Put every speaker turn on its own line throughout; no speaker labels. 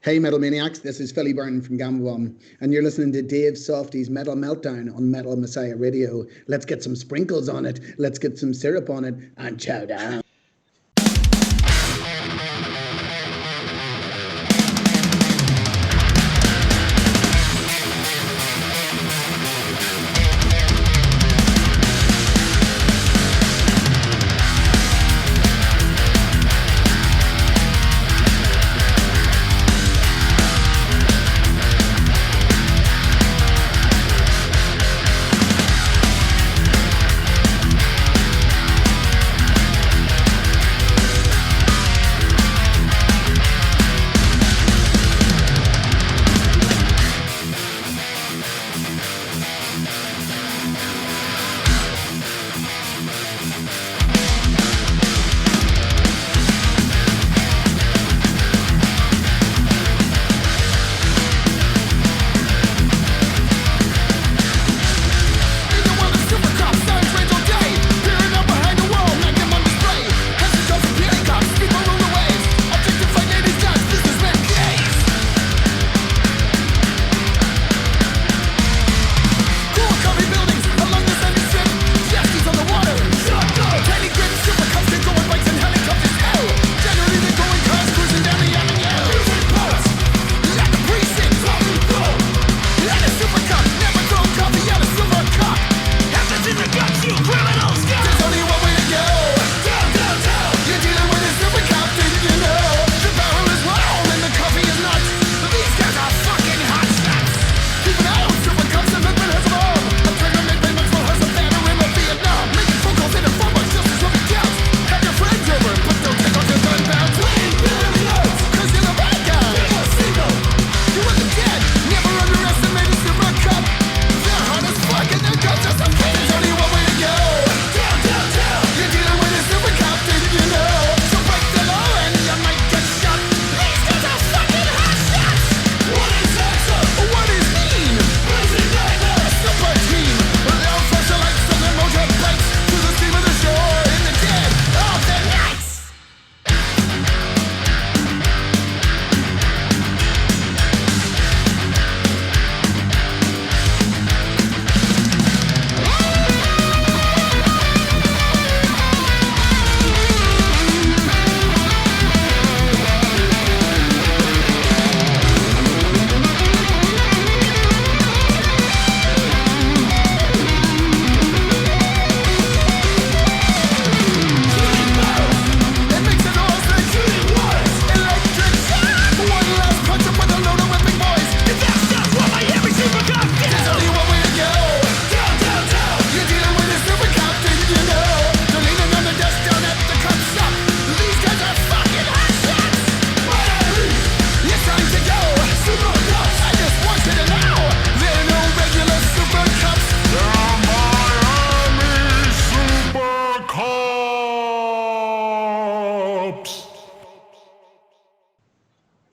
Hey Metal Maniacs, this is Philly Byrne from Gamma Bomb, and you're listening to Dave Softee's Metal Meltdown on Metal Messiah Radio. Let's get some sprinkles on it, let's get some syrup on it, and chow down.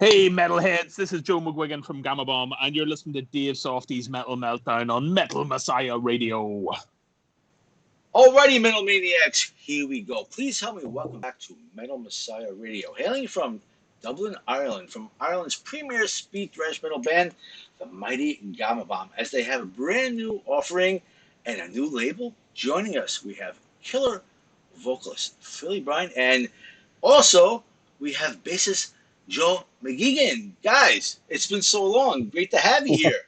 Hey metalheads, this is Joe McGuigan from Gamma Bomb, and you're listening to Dave Softee's Metal Meltdown on Metal Messiah Radio.
Alrighty, Metal Maniacs, here we go. Please help me welcome back to Metal Messiah Radio, hailing from Dublin, Ireland, from Ireland's premier speed thrash metal band, the Mighty GAMA Bomb, as they have a brand new offering and a new label. Joining us, we have killer vocalist Philly Byrne, and also we have bassist Joe McGuigan. Guys, it's been so long. Great to have you here.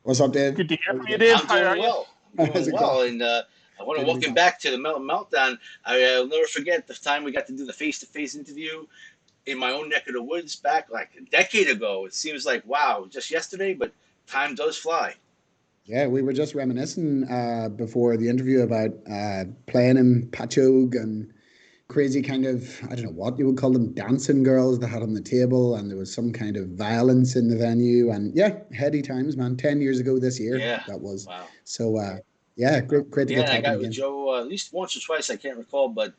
What's up, Dave?
Good to hear from you, Dave.
I'm doing well. And I want to welcome back to the Metal Meltdown. I'll never forget the time we got to do the face-to-face interview in my own neck of the woods back like a decade ago. It seems like, wow, just yesterday, but time does fly.
Yeah, we were just reminiscing before the interview about playing in Patchogue and crazy kind of, I don't know what you would call them, dancing girls they had on the table, and there was some kind of violence in the venue, and yeah, heady times, man. 10 years ago this year, that was.
Wow.
So, yeah, great to get talking
I got
again.
with Joe at least once or twice, I can't recall, but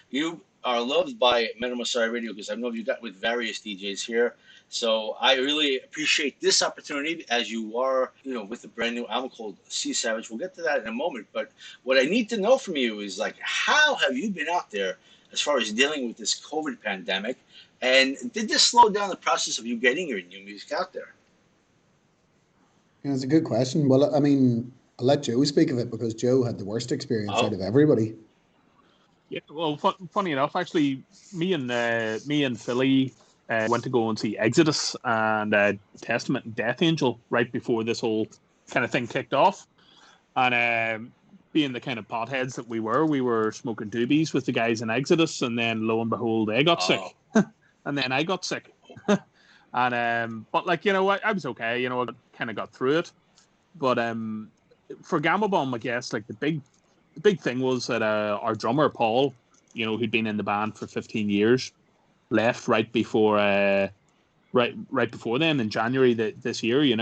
you are loved by Metal Messiah Radio because I know you got with various DJs here. So I really appreciate this opportunity as you are, with a brand new album called Sea Savage. We'll get to that in a moment. But what I need to know from you is, like, how have you been out there as far as dealing with this COVID pandemic? And did this slow down the process of you getting your new music out there?
Yeah, it's a good question. Well, I mean, I'll let Joe speak of it because Joe had the worst experience out
Oh,
of everybody.
Yeah, well, funny enough, actually, me and Philly went to go and see Exodus and Testament and Death Angel right before this whole kind of thing kicked off. And being the kind of potheads that we were smoking doobies with the guys in Exodus, and then lo and behold, they got
oh,
sick, and then I got sick. And but like I was okay. I kind of got through it. But for Gamma Bomb, I guess like the big thing was that our drummer Paul, who'd been in the band for 15 years, left right before right before then in January this year.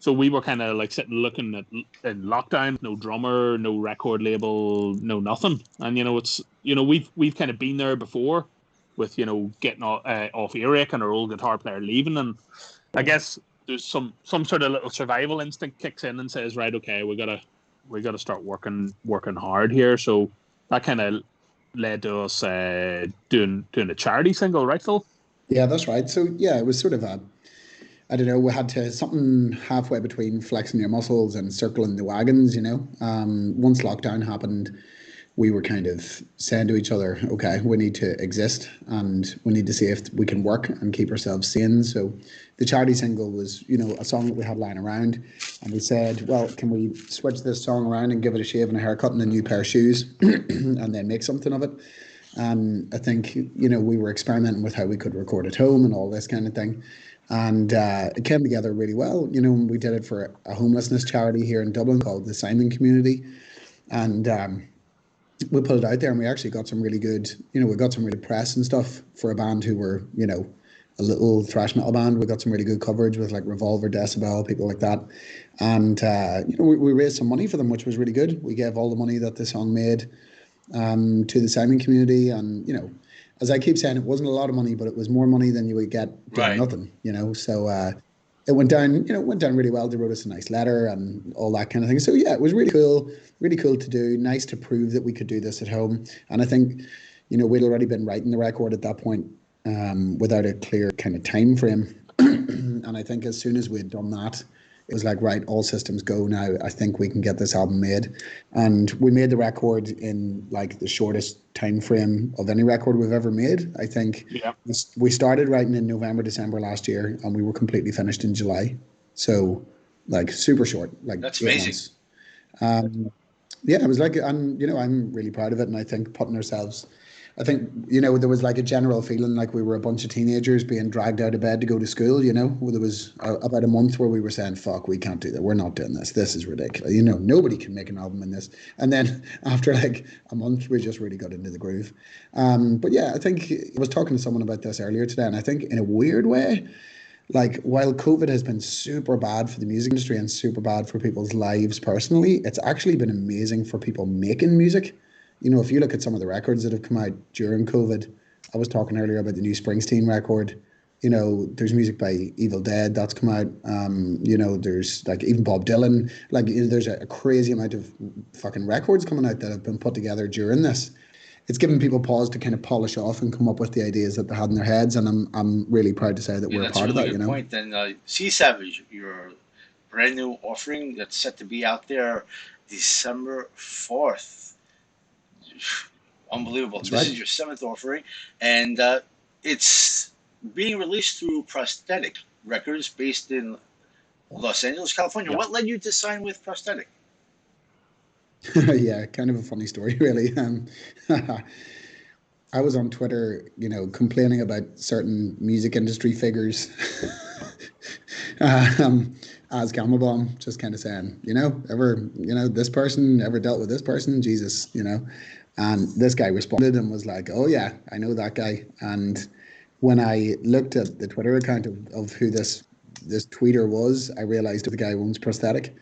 So we were kind of like sitting looking at in lockdown, no drummer, no record label, no nothing. And it's we've kind of been there before with getting off earache and our old guitar player leaving, and I guess there's some sort of little survival instinct kicks in and says, right, okay, we gotta start working hard here. So that kind of led to us doing a charity single, right, Phil?
Yeah, that's right. So yeah, it was sort of I don't know, we had to something halfway between flexing your muscles and circling the wagons. Once lockdown happened, we were kind of saying to each other, okay, we need to exist and we need to see if we can work and keep ourselves sane. So the charity single was, a song that we had lying around, and we said, well, can we switch this song around and give it a shave and a haircut and a new pair of shoes and then make something of it? And I think, we were experimenting with how we could record at home and all this kind of thing. And it came together really well. We did it for a homelessness charity here in Dublin called the Simon Community. And we put it out there, and we actually got some really good, we got some really press and stuff for a band who were, a little thrash metal band. We got some really good coverage with like Revolver, Decibel, people like that. And, we raised some money for them, which was really good. We gave all the money that the song made to the Simon Community. And, as I keep saying, it wasn't a lot of money, but it was more money than you would get doing
right.
nothing, So it went down, really well. They wrote us a nice letter and all that kind of thing. So yeah, it was really cool to do. Nice to prove that we could do this at home. And I think, we'd already been writing the record at that point without a clear kind of time frame. And I think as soon as we had done that, it was like, right, all systems go now. I think we can get this album made. And we made the record in like the shortest time frame of any record we've ever made. I think we started writing in November, December last year, and we were completely finished in July. So like super short, like
that's
8
amazing.
months. Yeah, it was like, and I'm really proud of it. And I think putting ourselves, I think, there was like a general feeling like we were a bunch of teenagers being dragged out of bed to go to school, where there was about a month where we were saying, fuck, we can't do that. We're not doing this. This is ridiculous. Nobody can make an album in this. And then after like a month, we just really got into the groove. But yeah, I think I was talking to someone about this earlier today. And I think in a weird way, like while COVID has been super bad for the music industry and super bad for people's lives personally, it's actually been amazing for people making music. If you look at some of the records that have come out during COVID, I was talking earlier about the new Springsteen record. There's music by Evil Dead that's come out. There's like even Bob Dylan. Like there's a crazy amount of fucking records coming out that have been put together during this. It's given people pause to kind of polish off and come up with the ideas that they had in their heads, and I'm really proud to say that we're part of that.
That's a really good point. Then Sea Savage, your brand new offering that's set to be out there December 4th. Unbelievable.
That's
this
right.
Is your 7th offering, and it's being released through Prosthetic Records based in Los Angeles, California.
Yeah.
What led you to sign with Prosthetic?
Yeah, kind of a funny story, really. I was on Twitter, complaining about certain music industry figures as Gamma Bomb, just kind of saying, this person ever dealt with this person, Jesus, And this guy responded and was like, oh yeah, I know that guy. And when I looked at the Twitter account of who this tweeter was, I realized the guy owns Prosthetic.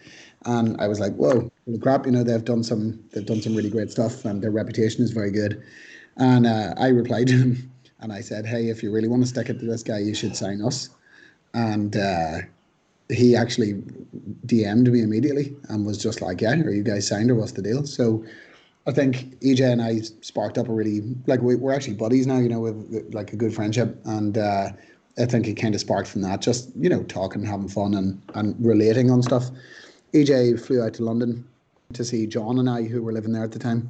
And I was like, whoa, holy crap, they've done some really great stuff and their reputation is very good. And I replied to him and I said, hey, if you really want to stick it to this guy, you should sign us. And he actually DM'd me immediately and was just like, yeah, are you guys signed or what's the deal? So I think EJ and I sparked up a really, like, we're actually buddies now, with like a good friendship. And I think it kind of sparked from that, just, talking, having fun and relating on stuff. EJ flew out to London to see John and I, who were living there at the time.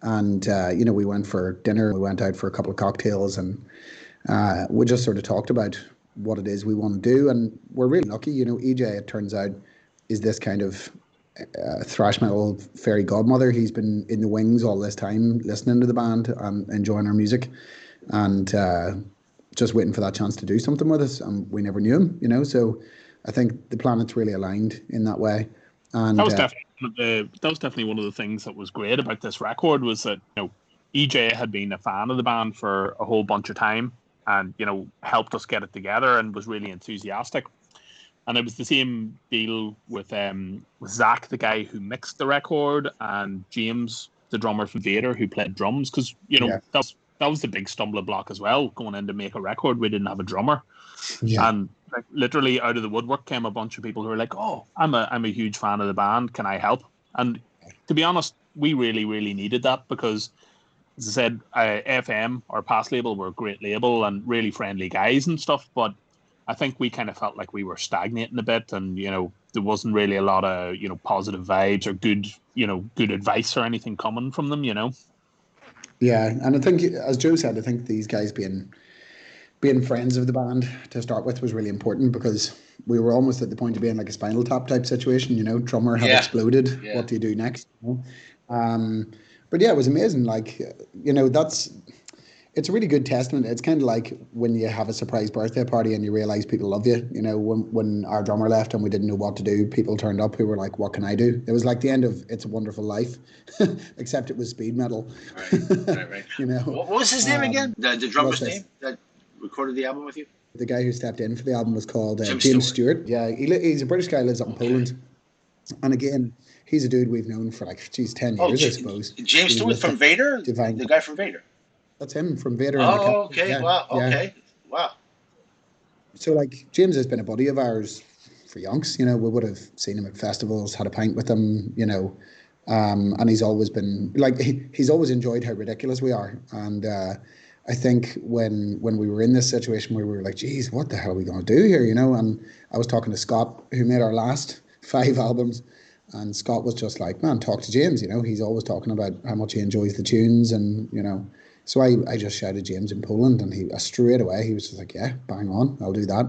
And, we went for dinner, we went out for a couple of cocktails, and we just sort of talked about what it is we want to do. And we're really lucky, EJ, it turns out, is this kind of thrash metal fairy godmother. He's been in the wings all this time, listening to the band and enjoying our music, and just waiting for that chance to do something with us. And we never knew him, So I think the planets really aligned in that way. And
that was definitely one of the things that was great about this record, was that EJ had been a fan of the band for a whole bunch of time, and helped us get it together and was really enthusiastic. And it was the same deal with Zach, the guy who mixed the record, and James, the drummer from Vader, who played drums. Because that was the big stumbling block as well. Going in to make a record, we didn't have a drummer, and like, literally out of the woodwork came a bunch of people who were like, "Oh, I'm a huge fan of the band. Can I help?" And to be honest, we really, really needed that, because, as I said, FM, our past label, were a great label and really friendly guys and stuff, but I think we kind of felt like we were stagnating a bit, and there wasn't really a lot of positive vibes or good advice or anything coming from them.
Yeah, and I think, as Joe said, I think these guys being friends of the band to start with was really important, because we were almost at the point of being like a Spinal Tap type situation. Drummer had exploded. Yeah. What do you do next? But yeah, it was amazing. Like, it's a really good testament. It's kind of like when you have a surprise birthday party and you realize people love you. When our drummer left and we didn't know what to do, people turned up who were like, "What can I do?" It was like the end of It's a Wonderful Life, except it was speed metal.
Right. What was his name again? The drummer's name that recorded the album with you?
The guy who stepped in for the album was called James Stewart. Yeah, he's a British guy, lives up in Poland. And again, he's a dude we've known for 10 years, I suppose.
James Stewart from Vader? The guy from Vader?
That's him from Vader.
Oh, okay. Yeah, wow. Okay. Wow.
So, James has been a buddy of ours for yonks. We would have seen him at festivals, had a pint with him, and he's always been, he's always enjoyed how ridiculous we are. And I think when we were in this situation where we were like, geez, what the hell are we going to do here, And I was talking to Scott, who made our last 5 albums, and Scott was just like, man, talk to James, He's always talking about how much he enjoys the tunes, and, So I just shouted James in Poland, and he straight away, he was just like, yeah, bang on, I'll do that.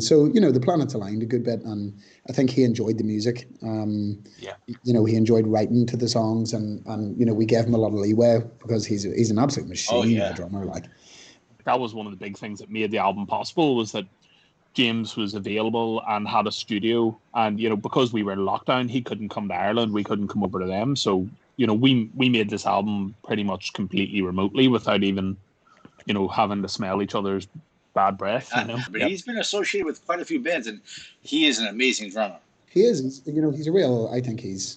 So, the planets aligned a good bit, and I think he enjoyed the music. He enjoyed writing to the songs, and we gave him a lot of leeway, because he's an absolute machine, a drummer.
That was one of the big things that made the album possible, was that James was available and had a studio, and because we were in lockdown, he couldn't come to Ireland, we couldn't come over to them, so we made this album pretty much completely remotely, without even having to smell each other's bad breath.
But he's been associated with quite a few bands, and he is an amazing drummer.
He is. He's a real. I think he's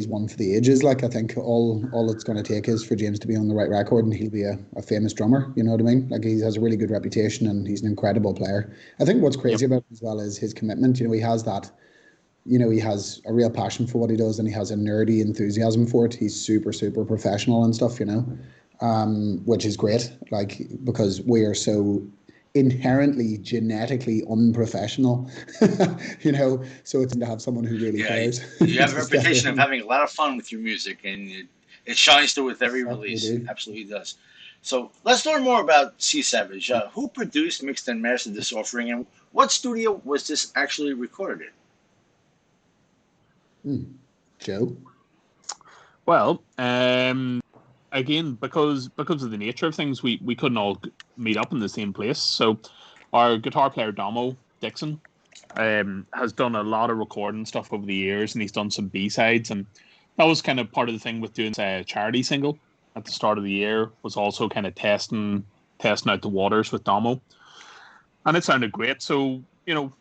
one for the ages. I think all it's going to take is for James to be on the right record, and he'll be a famous drummer. You know what I mean? He has a really good reputation, and he's an incredible player. I think what's crazy about him as well is his commitment. He has that. He has a real passion for what he does, and he has a nerdy enthusiasm for it. He's super, super professional and stuff, which is great. Because we are so inherently genetically unprofessional, so it's to have someone who really cares.
You have a reputation of having a lot of fun with your music, and it shines through with every release. It absolutely does. So let's learn more about Sea Savage. Who produced, mixed, and mastered this offering, and what studio was this actually recorded
in? Joe?
Well, again, because of the nature of things, we couldn't all meet up in the same place. So our guitar player, Domo, Dixon, has done a lot of recording stuff over the years, and he's done some B-sides, and that was kind of part of the thing with doing a charity single at the start of the year, was also kind of testing out the waters with Domo. And it sounded great. So,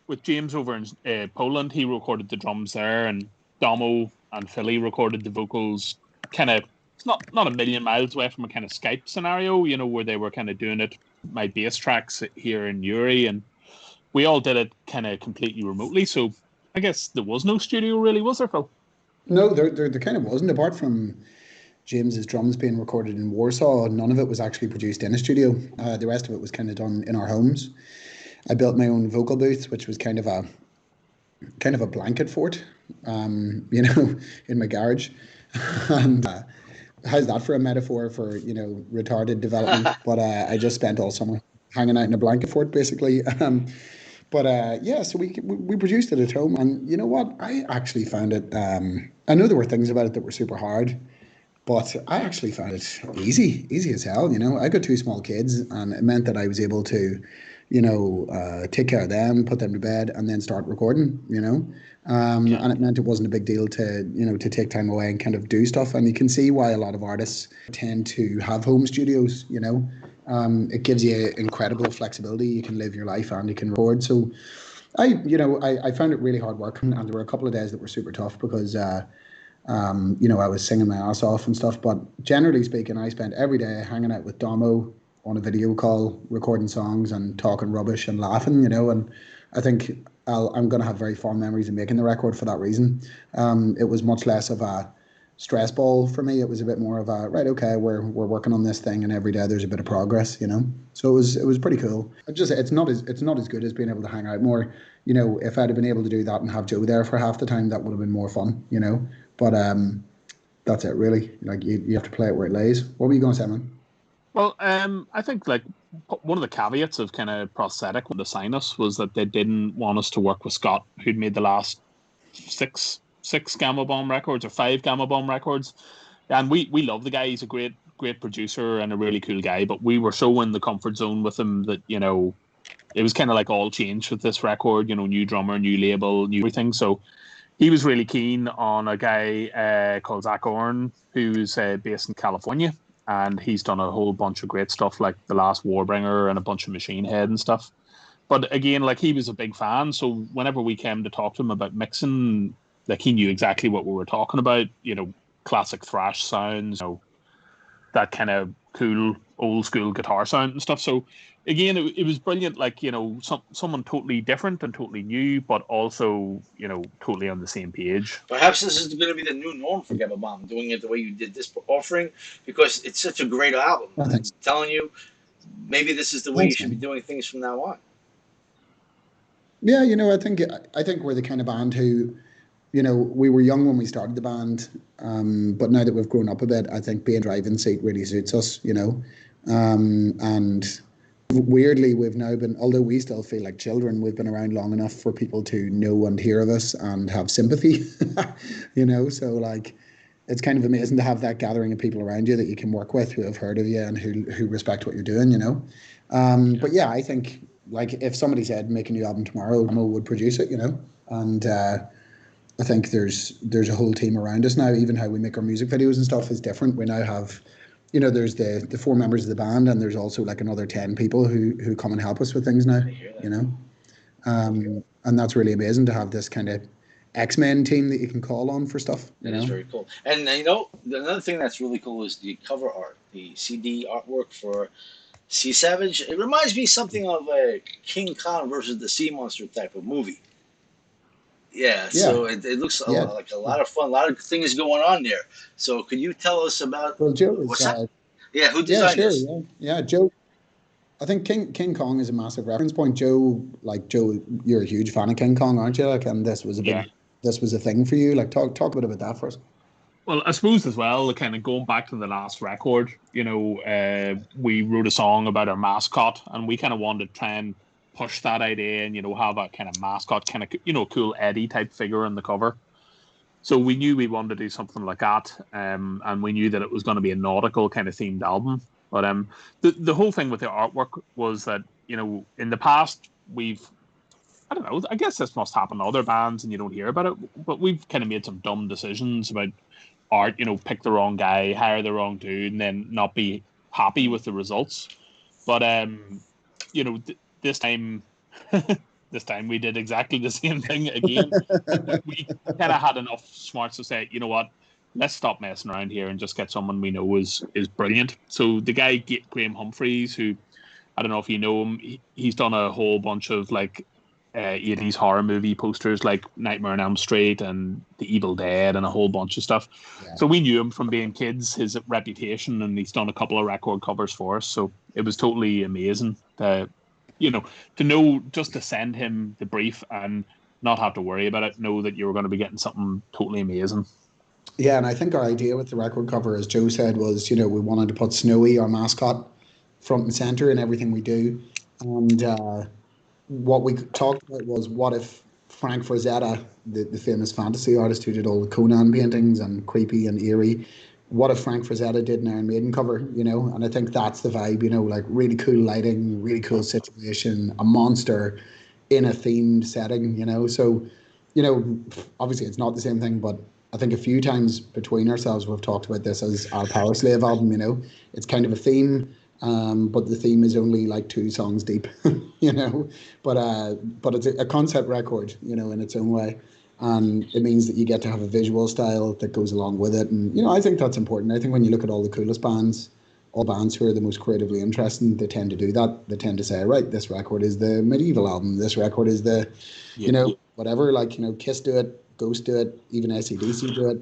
with James over in Poland, he recorded the drums there, and Domo and Philly recorded the vocals kind of, it's not a million miles away from a kind of Skype scenario, where they were kind of doing it, my bass tracks here in Uri, and we all did it kind of completely remotely. So I guess there was no studio really, was there, Phil?
No, there kind of wasn't. Apart from James's drums being recorded in Warsaw, none of it was actually produced in a studio. The rest of it was kind of done in our homes. I built my own vocal booth, which was kind of a blanket fort, in my garage. And how's that for a metaphor for retarded development? But I just spent all summer hanging out in a blanket fort, basically. But yeah, so we produced it at home, and you know what? I actually found it. I know there were things about it that were super hard, but I actually found it easy as hell. I got two small kids, and it meant that I was able to, take care of them, put them to bed, and then start recording. And it meant it wasn't a big deal to take time away and kind of do stuff. And you can see why a lot of artists tend to have home studios. It gives you incredible flexibility. You can live your life and you can record. So I found it really hard work, and there were a couple of days that were super tough because I was singing my ass off and stuff. But generally speaking, I spent every day hanging out with Domo on a video call, recording songs and talking rubbish and laughing. And I think I'm going to have very fond memories of making the record for that reason. It was much less of a stress ball for me. It was a bit more of a right, okay, we're working on this thing, and every day there's a bit of progress. So it was pretty cool. It's not as good as being able to hang out more. If I'd have been able to do that and have Joe there for half the time, that would have been more fun. But that's it really. Like you have to play it where it lays. What were you going to say, man?
Well, I think like one of the caveats of kind of Prosthetic when they signed us was that they didn't want us to work with Scott, who'd made the last six GAMA BOMB records or 5 GAMA BOMB records, and we love the guy. He's a great producer and a really cool guy. But we were so in the comfort zone with him that it was kind of like all changed with this record. New drummer, new label, new everything. So he was really keen on a guy called Zach Orn, who's based in California. And he's done a whole bunch of great stuff like The Last Warbringer and a bunch of Machine Head and stuff. But again, like he was a big fan. So whenever we came to talk to him about mixing, like he knew exactly what we were talking about, classic thrash sounds, that kind of cool old school guitar sound and stuff. So again, it was brilliant. Like, someone totally different and totally new, but also, totally on the same page.
Perhaps this is going to be the new norm for GAMA BOMB, doing it the way you did this offering, because it's such a great album. I'm telling you, maybe this is the way you should be doing things from now on.
Yeah, I think we're the kind of band who, we were young when we started the band, but now that we've grown up a bit, I think being driving seat really suits us, and weirdly, we've now been, although we still feel like children, we've been around long enough for people to know and hear of us and have sympathy, so like, it's kind of amazing to have that gathering of people around you that you can work with who have heard of you and who respect what you're doing, But yeah, I think like if somebody said make a new album tomorrow, Domo would produce it, and I think there's a whole team around us now. Even how we make our music videos and stuff is different. We now have, there's the 4 members of the band, and there's also like another 10 people who come and help us with things now, and that's really amazing to have this kind of X-Men team that you can call on for stuff.
That is very cool. And another thing that's really cool is the cover art, the CD artwork for Sea Savage. It reminds me something of a King Kong versus the Sea Monster type of movie. Yeah, so it looks like a lot of fun, a lot of things going on there. So could you tell us about what's that? Yeah, who designed this?
Yeah, Joe. I think King Kong is a massive reference point. Joe, you're a huge fan of King Kong, aren't you? Like, and this was a thing for you. Like, talk a bit about that for us.
Well, I suppose as well, kind of going back to the last record, we wrote a song about our mascot, and we kind of wanted to try and push that idea and, have a kind of mascot, kind of, cool Eddie type figure on the cover. So we knew we wanted to do something like that, and we knew that it was going to be a nautical kind of themed album. But the whole thing with the artwork was that, in the past, I don't know, I guess this must happen to other bands and you don't hear about it, but we've kind of made some dumb decisions about art, pick the wrong guy, hire the wrong dude, and then not be happy with the results. But, this time we did exactly the same thing again. we kind of had enough smarts to say, you know what, let's stop messing around here and just get someone we know is brilliant. So the guy Graham Humphreys, who I don't know if you know him, he's done a whole bunch of like 80s horror movie posters like Nightmare on Elm Street and The Evil Dead and a whole bunch of stuff.
Yeah.
So we knew him from being kids, his reputation, and he's done a couple of record covers for us. So it was totally amazing to know, just to send him the brief and not have to worry about it, know that you were going to be getting something totally amazing.
Yeah, and I think our idea with the record cover, as Joe said, was, we wanted to put Snowy, our mascot, front and center in everything we do. And what we talked about was, what if Frank Frazetta, the famous fantasy artist who did all the Conan paintings and creepy and eerie, what if Frank Frazetta did an Iron Maiden cover, And I think that's the vibe, like really cool lighting, really cool situation, a monster in a themed setting, So, obviously it's not the same thing, but I think a few times between ourselves we've talked about this as our Power Slave album, It's kind of a theme, but the theme is only like 2 songs deep, But it's a concept record, in its own way. And it means that you get to have a visual style that goes along with it. And, I think that's important. I think when you look at all the coolest bands, all bands who are the most creatively interesting, they tend to do that. They tend to say, right, this record is the Medieval album. This record is the, whatever, like, Kiss do it, Ghost do it, even AC/DC do it,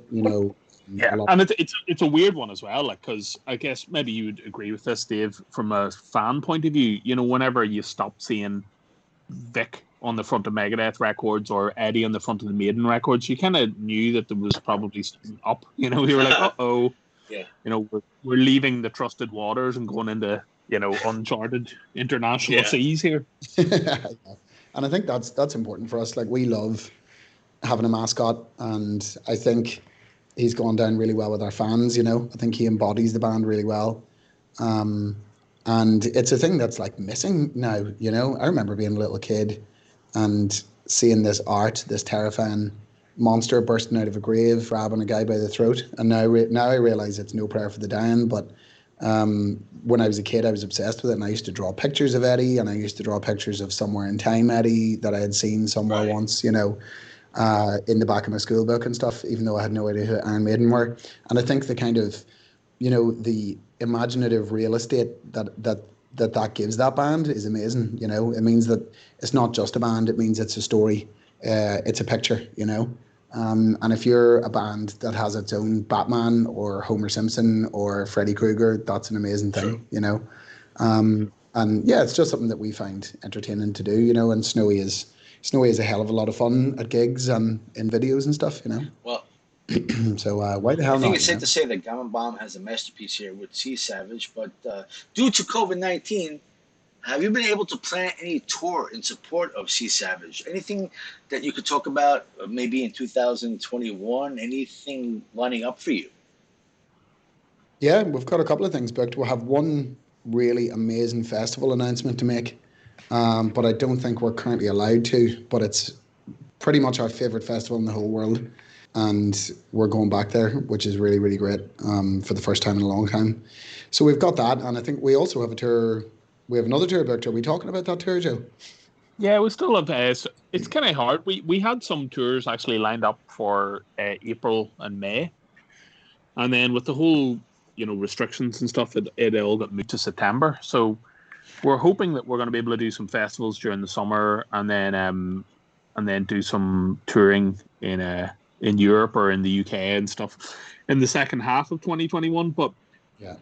Yeah, and it's a weird one as well, like, because I guess maybe you would agree with this, Dave, from a fan point of view. Whenever you stop seeing Vic on the front of Megadeth records or Eddie on the front of the Maiden records, you kind of knew that there was probably something up. You were like, uh-oh.
Yeah.
We're leaving the trusted waters and going into, uncharted international seas here.
And I think that's important for us. Like, we love having a mascot, and I think he's gone down really well with our fans, I think he embodies the band really well. And it's a thing that's like missing now, I remember being a little kid and seeing this art, this terrifying monster bursting out of a grave, grabbing a guy by the throat. And now I realize it's no prayer for the dying, but when I was a kid, I was obsessed with it, and I used to draw pictures of Eddie, and I used to draw pictures of Somewhere in Time Eddie that I had seen somewhere once, in the back of my school book and stuff, even though I had no idea who Iron Maiden were. And I think the kind of, the imaginative real estate that gives that band is amazing. It means that it's not just a band, it means it's a story, it's a picture, and if you're a band that has its own Batman or Homer Simpson or Freddy Krueger, that's an amazing thing, and yeah, it's just something that we find entertaining to do, and Snowy is a hell of a lot of fun at gigs and in videos and stuff,
Well,
so why the hell not?
I think it's safe to say that Gamma Bomb has a masterpiece here with Sea Savage, but due to COVID-19, have you been able to plan any tour in support of Sea Savage? Anything that you could talk about maybe in 2021? Anything lining up for you?
Yeah, we've got a couple of things booked. We'll have one really amazing festival announcement to make, but I don't think we're currently allowed to, but it's pretty much our favourite festival in the whole world. And we're going back there, which is really, really great, for the first time in a long time. So we've got that, and I think we also have a tour. We have another tour booked. Are we talking about that tour, Joe?
Yeah, we still have. It's kind of hard. We had some tours actually lined up for April and May, and then with the whole restrictions and stuff, it all got moved to September. So we're hoping that we're going to be able to do some festivals during the summer, and then do some touring in Europe or in the UK and stuff in the second half of 2021. But
yeah,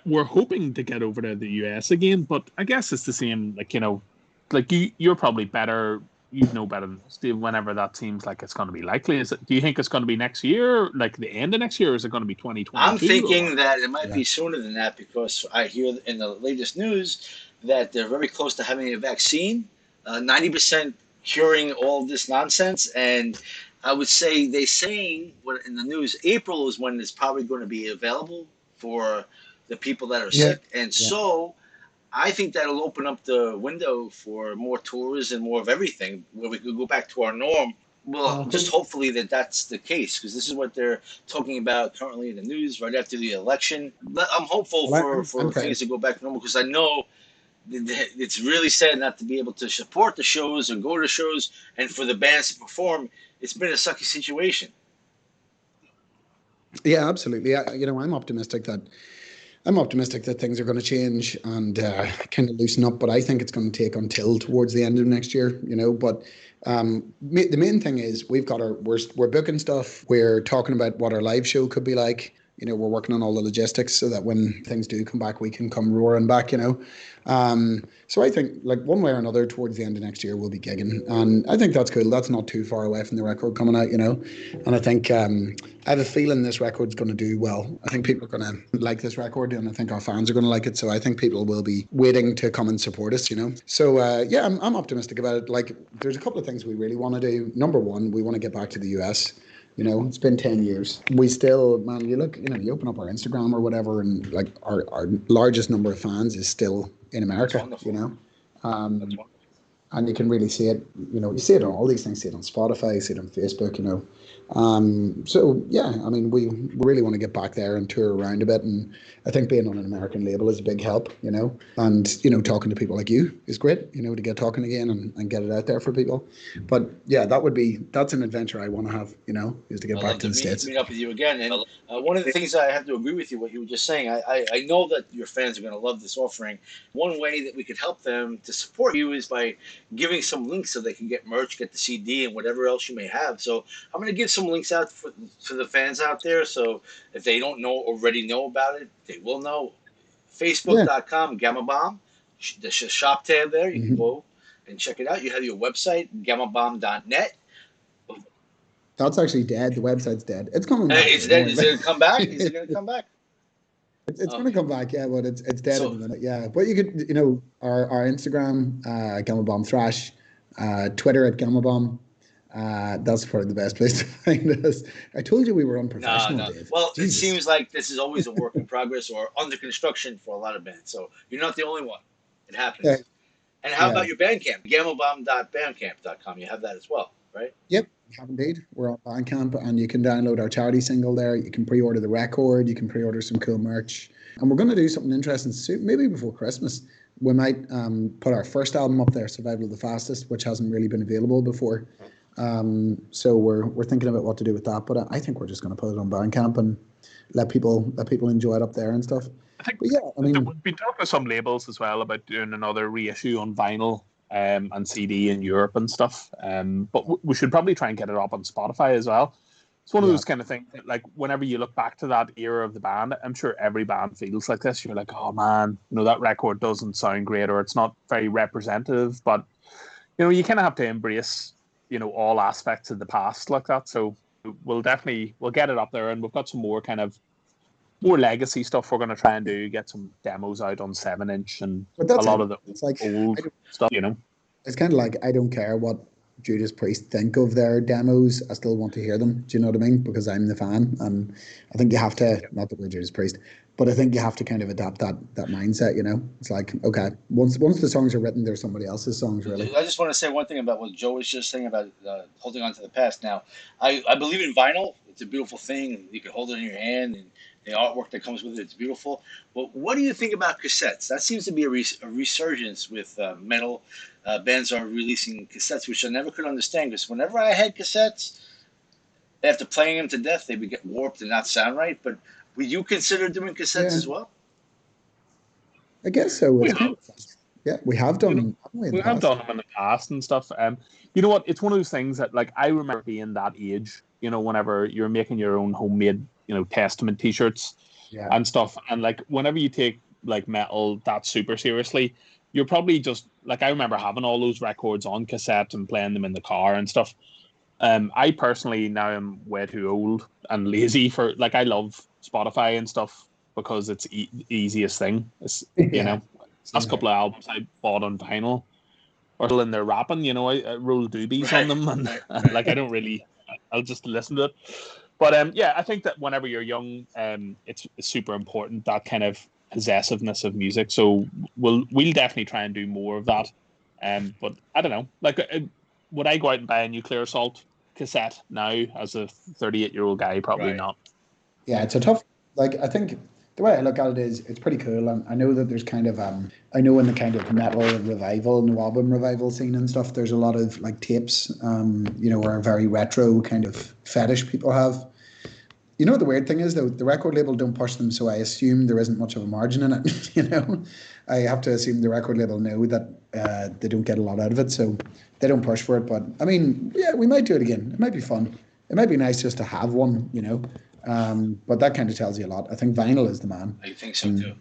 we're hoping to get over to the US again, but I guess it's the same. You're probably better. You know better than Steve. Whenever that seems like it's going to be likely, do you think it's going to be next year, like the end of next year, or is it going to be 2022?
I'm thinking that it might be sooner than that, because I hear in the latest news that they're very close to having a vaccine, 90% curing all this nonsense, and I would say they're saying what in the news, April is when it's probably going to be available for the people that are sick. And so I think that'll open up the window for more tours and more of everything, where we could go back to our norm. Well, just hopefully that's the case, because this is what they're talking about currently in the news right after the election. I'm hopeful for things to go back to normal, because I know it's really sad not to be able to support the shows and go to shows, and for the bands to perform. It's been a sucky situation.
Yeah, absolutely. I'm optimistic that I'm optimistic that things are going to change and kind of loosen up, but I think it's going to take until towards the end of next year, you know. But the main thing is we're booking stuff. We're talking about what our live show could be like. You know, we're working on all the logistics so that when things do come back, we can come roaring back, you know. So I think, like, one way or another, towards the end of next year, we'll be gigging. And I think that's cool. That's not too far away from the record coming out, you know. And I think I have a feeling this record's going to do well. I think people are going to like this record, and I think our fans are going to like it. So I think people will be waiting to come and support us, you know. So, yeah, I'm optimistic about it. Like, there's a couple of things we really want to do. Number one, we want to get back to the US. You know, it's been 10 years. We still, man, you look, you know, you open up our Instagram or whatever, and like our largest number of fans is still in America, you know. And you can really see it, you know, you see it on all these things, see it on Spotify, see it on Facebook, you know. So, yeah, I mean, we really want to get back there and tour around a bit. And I think being on an American label is a big help, you know. And, you know, talking to people like you is great, you know, to get talking again and get it out there for people. But, yeah, that's an adventure I want to have, you know, is to get back to the States.
Meet up with you again. And one of the things I have to agree with you, what you were just saying, I know that your fans are going to love this offering. One way that we could help them to support you is by giving some links so they can get merch, get the CD, and whatever else you may have. So I'm going to give some links out for the fans out there. So if they don't already know about it, they will know. Facebook.com, Gamma Bomb. There's a shop tab there. You can go and check it out. You have your website, GammaBomb.net.
That's actually dead. The website's dead. It's coming back.
It's dead. Is it going to come back? Is it going to come back?
It's going to come back, yeah, but it's dead in a minute, yeah. But you could, you know, our Instagram, Gamma Bomb Thrash, Twitter at Gamma Bomb. That's probably the best place to find us. I told you we were unprofessional, Dave.
Well, Jesus. It seems like this is always a work in progress or under construction for a lot of bands. So you're not the only one. It happens. Yeah. And how about your Bandcamp? GammaBomb.bandcamp.com. You have that as well, right?
Yep. We have indeed. We're on Bandcamp, and you can download our charity single there. You can pre-order the record. You can pre-order some cool merch. And we're going to do something interesting soon, maybe before Christmas. We might put our first album up there, Survival of the Fastest, which hasn't really been available before. So we're thinking about what to do with that. But I think we're just going to put it on Bandcamp and let people enjoy it up there and stuff.
I think we've been talking to some labels as well about doing another reissue on vinyl. And CD in Europe and stuff. But we should probably try and get it up on Spotify as well. It's one of those kind of things that, like, whenever you look back to that era of the band, I'm sure every band feels like this. You're like, oh man, you know, that record doesn't sound great, or it's not very representative. But, you know, you kind of have to embrace, you know, all aspects of the past like that. So we'll get it up there, and we've got some more kind of more legacy stuff we're going to try and do, get some demos out on 7-inch and a lot of the old stuff, you know.
It's kind of like, I don't care what Judas Priest think of their demos, I still want to hear them. Do you know what I mean? Because I'm the fan, and I think you have to, not that we're Judas Priest, but I think you have to kind of adapt that mindset, you know. It's like, okay, once the songs are written, they're somebody else's songs, really.
I just want to say one thing about what Joe was just saying about holding on to the past. Now, I believe in vinyl. It's a beautiful thing. You can hold it in your hand, and the artwork that comes with it, it's beautiful. But what do you think about cassettes? That seems to be a resurgence with metal. Bands are releasing cassettes, which I never could understand, because whenever I had cassettes, after playing them to death, they would get warped and not sound right. But would you consider doing cassettes as well?
I guess so. Yeah, we have done them.
We have done them in the past and stuff. You know what? It's one of those things that, like, I remember being that age, you know, whenever you're making your own homemade, you know, Testament t-shirts and stuff. And, like, whenever you take, like, metal that super seriously, you're probably just, like, I remember having all those records on cassette and playing them in the car and stuff. I personally now am way too old and lazy for, like, I love Spotify and stuff because it's the easiest thing. It's, you know, last couple of albums I bought on vinyl or in their rapping, you know, I roll doobies on them and like, I don't really, I'll just listen to it. But yeah, I think that whenever you're young, it's super important, that kind of possessiveness of music. So we'll definitely try and do more of that. But I don't know, like, would I go out and buy a Nuclear Assault cassette now as a 38-year-old guy? Probably not.
Yeah, it's a tough, like, I think the way I look at it is it's pretty cool. And I know that there's kind of, I know in the kind of metal revival, new album revival scene and stuff, there's a lot of, like, tapes, you know, or a very retro kind of fetish people have. You know what the weird thing is, though? The record label don't push them, so I assume there isn't much of a margin in it. You know, I have to assume the record label know that they don't get a lot out of it, so they don't push for it. But I mean, yeah, we might do it again. It might be fun. It might be nice just to have one, you know. But that kind of tells you a lot. I think vinyl is the man.
I think so too.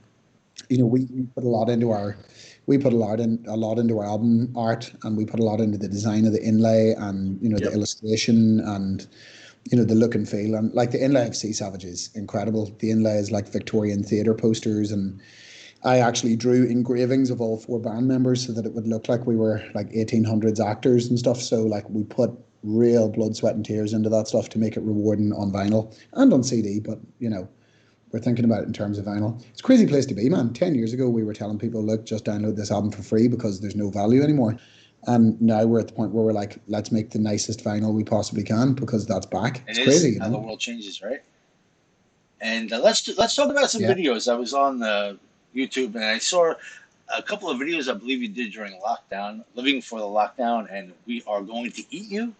You know, we put a lot into our into our album art, and we put a lot into the design of the inlay and the illustration and the look and feel, and like the inlay of Sea Savage is incredible. The inlay is like Victorian theatre posters, and I actually drew engravings of all 4 band members so that it would look like we were like 1800s actors and stuff. So like we put real blood, sweat and tears into that stuff to make it rewarding on vinyl and on CD, but we're thinking about it in terms of vinyl. It's a crazy place to be, man. 10 years ago we were telling people, look, just download this album for free because there's no value anymore. And now we're at the point where we're like, let's make the nicest vinyl we possibly can because that's back. It's crazy.
How the world changes, right? And let's talk about some videos. I was on YouTube and I saw a couple of videos I believe you did during lockdown, living for the lockdown, and We Are Going to Eat You.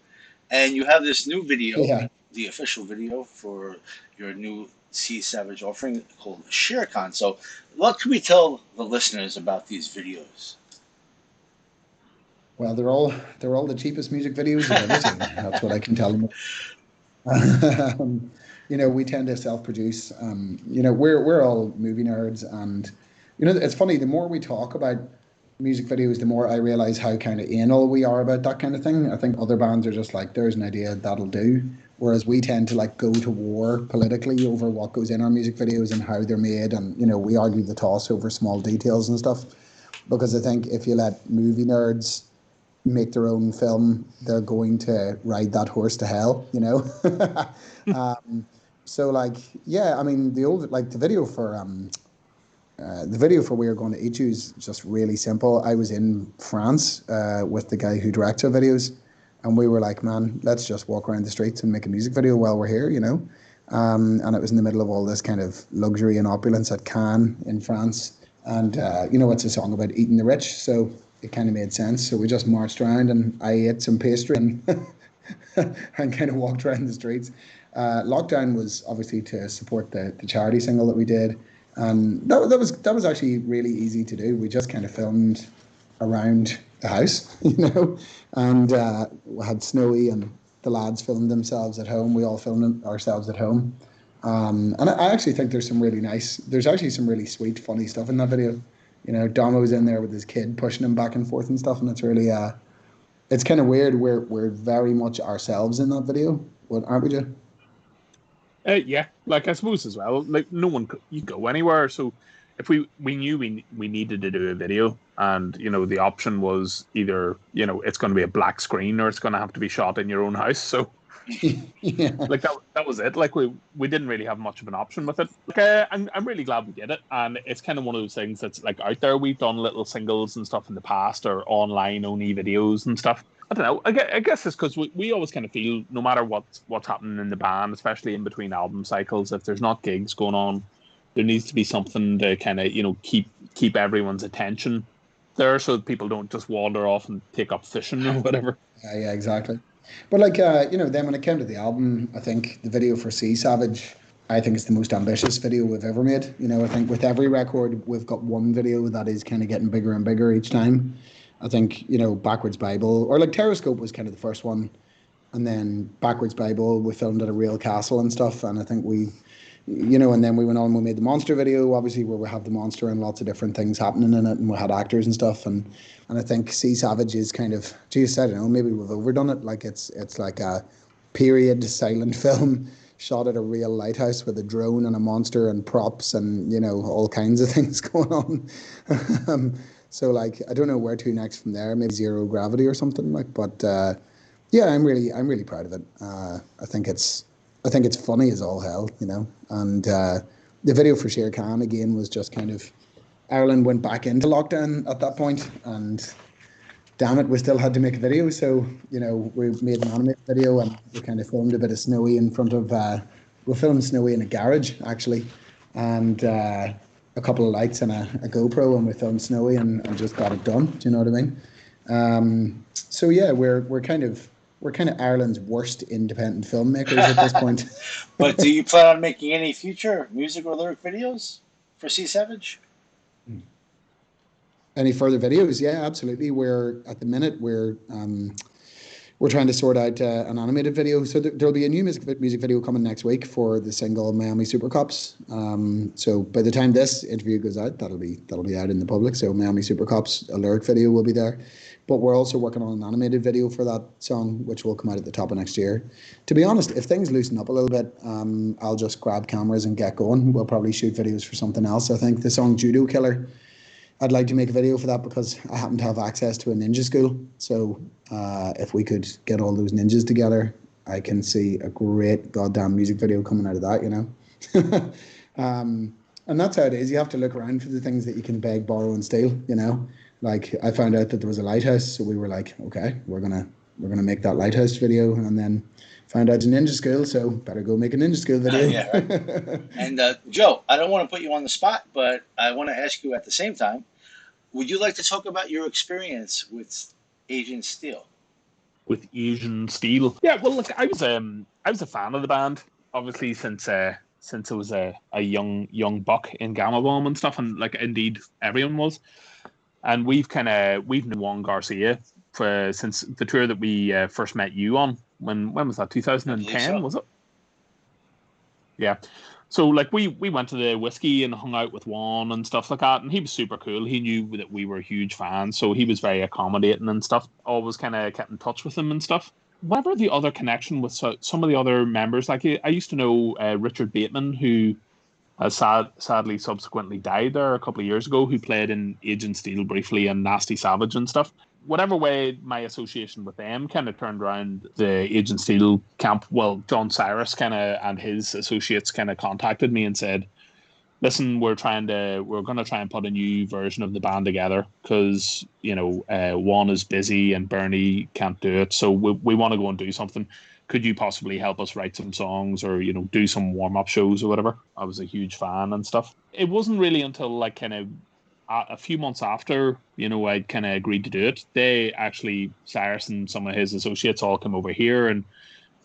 And you have this new video, the official video for your new Sea Savage offering called ShareCon. So what can we tell the listeners about these videos?
Well, they're all the cheapest music videos I've ever seen. That's what I can tell them. We tend to self-produce. We're all movie nerds, and it's funny. The more we talk about music videos, the more I realize how kind of anal we are about that kind of thing. I think other bands are just like, there's an idea, that'll do. Whereas we tend to like go to war politically over what goes in our music videos and how they're made, and we argue the toss over small details and stuff. Because I think if you let movie nerds make their own film, they're going to ride that horse to hell, so like, yeah, I mean, the video for We Are Going to Eat You is just really simple. I was in France with the guy who directs our videos, and we were like, man, let's just walk around the streets and make a music video while we're here, and it was in the middle of all this kind of luxury and opulence at Cannes in France, and it's a song about eating the rich, so it kind of made sense. So we just marched around and I ate some pastry and and kind of walked around the streets. Lockdown was obviously to support the charity single that we did, and that was actually really easy to do. We just kind of filmed around the house, and we had Snowy and the lads filmed themselves at home. We all filmed ourselves at home, and I actually think there's actually some really sweet, funny stuff in that video. Domo's in there with his kid pushing him back and forth and stuff, and it's really it's kind of weird. We're very much ourselves in that video, aren't we, Joe?
Yeah, like I suppose as well. Like no one you go anywhere, so if we knew we needed to do a video, and the option was either it's going to be a black screen or it's going to have to be shot in your own house. So
yeah.
Like that was it. Like we didn't really have much of an option with it. Like, I'm really glad we did it, and it's kind of one of those things that's like out there. We've done little singles and stuff in the past, or online only videos and stuff. I don't know. I guess it's because we always kind of feel no matter what's happening in the band, especially in between album cycles, if there's not gigs going on, there needs to be something to kind of keep everyone's attention there, so that people don't just wander off and take up fishing or whatever.
Yeah, exactly. But like then when it came to the album, I think the video for Sea Savage, I think it's the most ambitious video we've ever made. I think with every record we've got one video that is kind of getting bigger and bigger each time. I think Backwards Bible, or like Terrascope was kind of the first one, and then Backwards Bible we filmed at a real castle and stuff, and I think we and then we went on, we made the Monster video, obviously, where we have the monster and lots of different things happening in it, and we had actors and stuff, and I think Sea Savage is kind of, geez, I don't know, maybe we've overdone it. Like it's like a period silent film shot at a real lighthouse with a drone and a monster and props and all kinds of things going on. So like I don't know where to next from there. Maybe Zero Gravity or something like. But yeah, I'm really proud of it. I think it's funny as all hell, And the video for Shere Khan again was just kind of, Ireland went back into lockdown at that point, and damn it, we still had to make a video. So, we made an animated video, and we kind of filmed a bit of Snowy in front of, we filmed Snowy in a garage, actually, and a couple of lights and a GoPro, and we filmed Snowy and just got it done. Do you know what I mean? So, yeah, we're kind of, we're kind of Ireland's worst independent filmmakers at this point.
But do you plan on making any future music or lyric videos for Sea Savage?
Any further videos? Yeah, absolutely. At the minute we're trying to sort out an animated video. So there'll be a new music video coming next week for the single Miami Super Cops. So by the time this interview goes out, that'll be out in the public. So Miami Super Cops, a lyric video will be there. But we're also working on an animated video for that song, which will come out at the top of next year. To be honest, if things loosen up a little bit, I'll just grab cameras and get going. We'll probably shoot videos for something else. I think the song Judo Killer, I'd like to make a video for that because I happen to have access to a ninja school. So if we could get all those ninjas together, I can see a great goddamn music video coming out of that, you know. And that's how it is. You have to look around for the things that you can beg, borrow, and steal, you know. Like I found out that there was a lighthouse, so we were like, okay, we're gonna make that lighthouse video, and then found out it's a ninja school, so better go make a ninja school video.
Yeah, right. And Joe, I don't want to put you on the spot, but I want to ask you at the same time, would you like to talk about your experience with Agent Steel?
With Asian Steel? Yeah, well, look, I was a fan of the band, obviously, since I was a young buck in Gamma Bomb and stuff, and like indeed everyone was. And we've known Juan Garcia since the tour that we first met you on. When was that? 2010, was it? Yeah. So like we went to the whiskey and hung out with Juan and stuff like that, and he was super cool. He knew that we were huge fans, so he was very accommodating and stuff. Always kind of kept in touch with him and stuff. Whatever the other connection with some of the other members, like I used to know Richard Bateman, who has sadly subsequently died there a couple of years ago, who played in Agent Steel briefly and Nasty Savage and stuff. Whatever way my association with them kind of turned around the Agent Steel camp, well, John Cyrus kind of and his associates kind of contacted me and said, listen, we're going to try and put a new version of the band together because, you know, Juan is busy and Bernie can't do it. So we want to go and do something. Could you possibly help us write some songs or, you know, do some warm-up shows or whatever? I was a huge fan and stuff. It wasn't really until like kind of a few months after, you know, I'd kind of agreed to do it. They actually, Cyrus and some of his associates all came over here and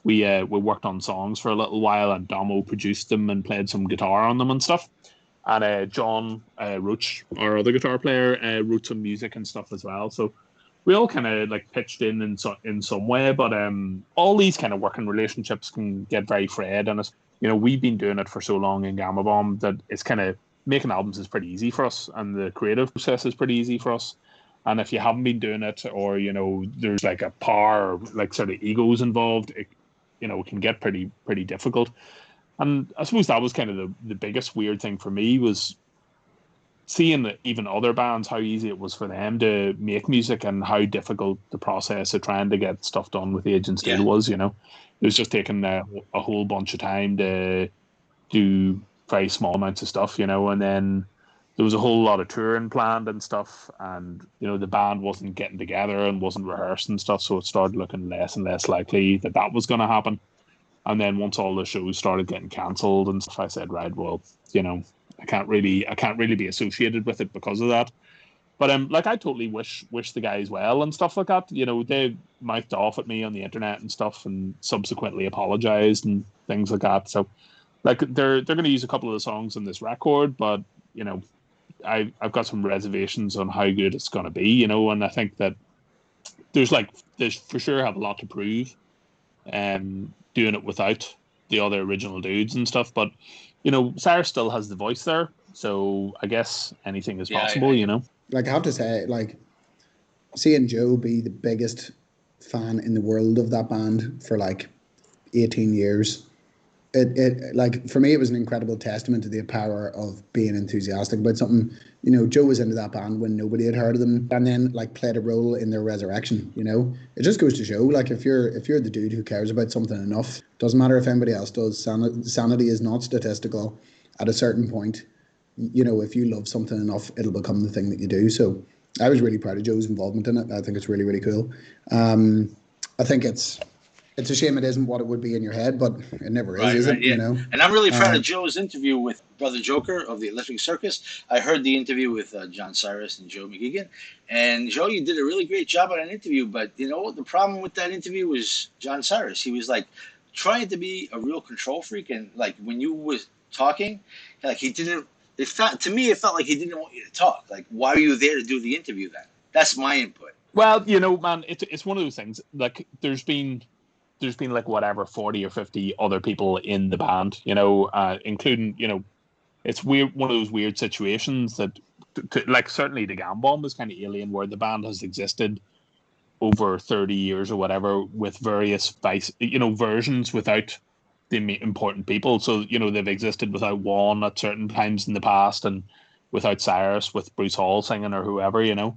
we worked on songs for a little while, and Domo produced them and played some guitar on them and stuff. And John Roche, our other guitar player, wrote some music and stuff as well. So we all kind of like pitched in some way, but all these kind of working relationships can get very frayed, and you know, we've been doing it for so long in Gamma Bomb that it's kind of making albums is pretty easy for us, and the creative process is pretty easy for us. And if you haven't been doing it, or you know, there's like a power or like sort of egos involved, it, you know, can get pretty difficult. And I suppose that was kind of the biggest weird thing for me was seeing that even other bands, how easy it was for them to make music and how difficult the process of trying to get stuff done with Agent Steel was, you know. It was just taking a whole bunch of time to do very small amounts of stuff, you know, and then there was a whole lot of touring planned and stuff, and, you know, the band wasn't getting together and wasn't rehearsed and stuff, so it started looking less and less likely that was going to happen. And then once all the shows started getting cancelled and stuff, I said, right, well, you know, I can't really be associated with it because of that. But like I totally wish the guys well and stuff like that. You know, they mouthed off at me on the internet and stuff, and subsequently apologized and things like that. So, like they're going to use a couple of the songs on this record, but you know, I've got some reservations on how good it's going to be. You know, and I think that there's for sure have a lot to prove, doing it without the other original dudes and stuff. But you know, Cyrus still has the voice there, so I guess anything is possible. You know,
like I have to say, like seeing Joe be the biggest fan in the world of that band for like 18 years. It like for me, it was an incredible testament to the power of being enthusiastic about something. You know, Joe was into that band when nobody had heard of them, and then like played a role in their resurrection. You know, it just goes to show, like if you're the dude who cares about something enough, doesn't matter if anybody else does. Sanity is not statistical. At a certain point, you know, if you love something enough, it'll become the thing that you do. So I was really proud of Joe's involvement in it. I think it's really, really cool. I think it's it's a shame it isn't what it would be in your head, but it never is
Right,
it?
yeah.
You know.
And I'm really proud of Joe's interview with Brother Joker of the Electric Circus. I heard the interview with John Cyrus and Joe McGuigan. And Joe, you did a really great job on that interview. But you know what? The problem with that interview was John Cyrus. He was like trying to be a real control freak. And like when you was talking, like he didn't, it felt, to me, it felt like he didn't want you to talk. Like, why are you there to do the interview then? That's my input.
Well, you know, man, it's one of those things. Like, there's been like whatever 40 or 50 other people in the band, you know, including, you know, it's weird, one of those weird situations that like certainly the GAMA BOMB is kind of alien, where the band has existed over 30 years or whatever with various versions without the important people. So, you know, they've existed without Juan at certain times in the past, and without Cyrus, with Bruce Hall singing or whoever, you know.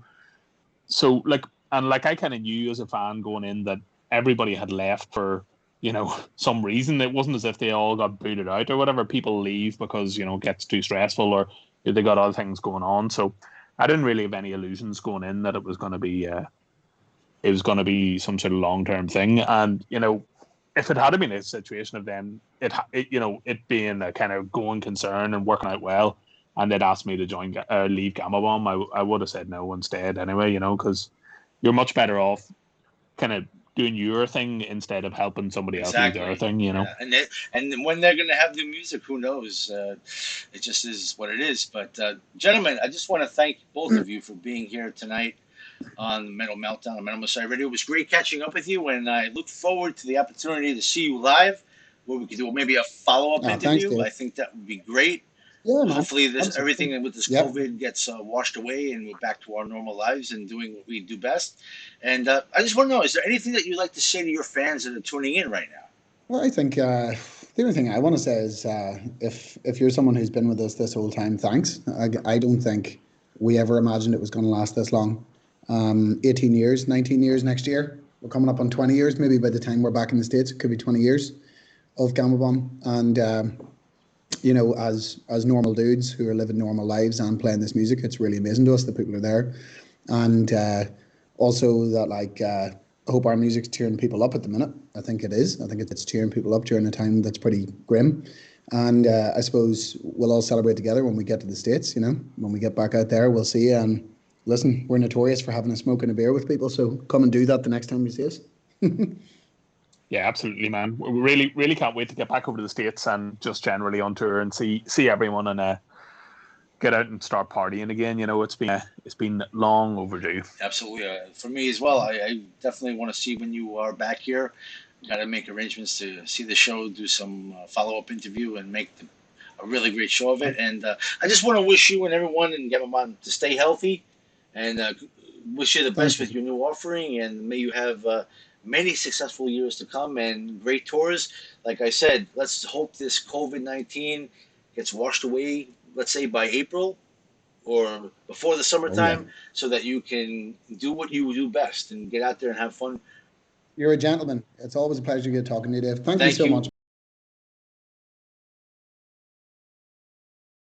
So like I kind of knew as a fan going in that everybody had left for, you know, some reason. It wasn't as if they all got booted out or whatever. People leave because, you know, it gets too stressful or they got other things going on. So I didn't really have any illusions going in that it was going to be some sort of long-term thing. And, you know, if it had been a situation of then it being a kind of going concern and working out well, and they'd asked me to leave GAMA BOMB, I would have said no instead anyway, you know, because you're much better off kind of doing your thing instead of helping somebody else do their thing, you know.
Yeah. And when they're going to have new music, who knows? It just is what it is. But gentlemen, I just want to thank both of you for being here tonight on Metal Meltdown on Metal Messiah Radio. It was great catching up with you, and I look forward to the opportunity to see you live, where we could do maybe a follow-up interview.
Thanks,
I think that would be great.
Yeah, man.
Hopefully everything with this COVID gets washed away and we're back to our normal lives and doing what we do best. And I just want to know, is there anything that you'd like to say to your fans that are tuning in right now?
Well, I think the only thing I want to say is if you're someone who's been with us this whole time, thanks. I don't think we ever imagined it was going to last this long. 18 years, 19 years next year. We're coming up on 20 years. Maybe by the time we're back in the States, it could be 20 years of GAMA BOMB. And you know, as normal dudes who are living normal lives and playing this music, it's really amazing to us that people are there. And also that, like, I hope our music's cheering people up at the minute. I think it is. I think it's cheering people up during a time that's pretty grim. And I suppose we'll all celebrate together when we get to the States, you know. When we get back out there, we'll see. And listen, we're notorious for having a smoke and a beer with people, so come and do that the next time you see us.
Yeah, absolutely, man. We really, really can't wait to get back over to the States and just generally on tour and see everyone and get out and start partying again. You know, it's been long overdue.
Absolutely, for me as well. I definitely want to see when you are back here. Got to make arrangements to see the show, do some follow-up interview, and make a really great show of it. And I just want to wish you and everyone in GAMA BOMB to stay healthy, and wish you the best with your new offering. And may you have many successful years to come and great tours. Like I said, let's hope this COVID-19 gets washed away, let's say by April or before the summertime, so that you can do what you do best and get out there and have fun.
You're a gentleman. It's always a pleasure to get talking to you, Dave. Thank you so much.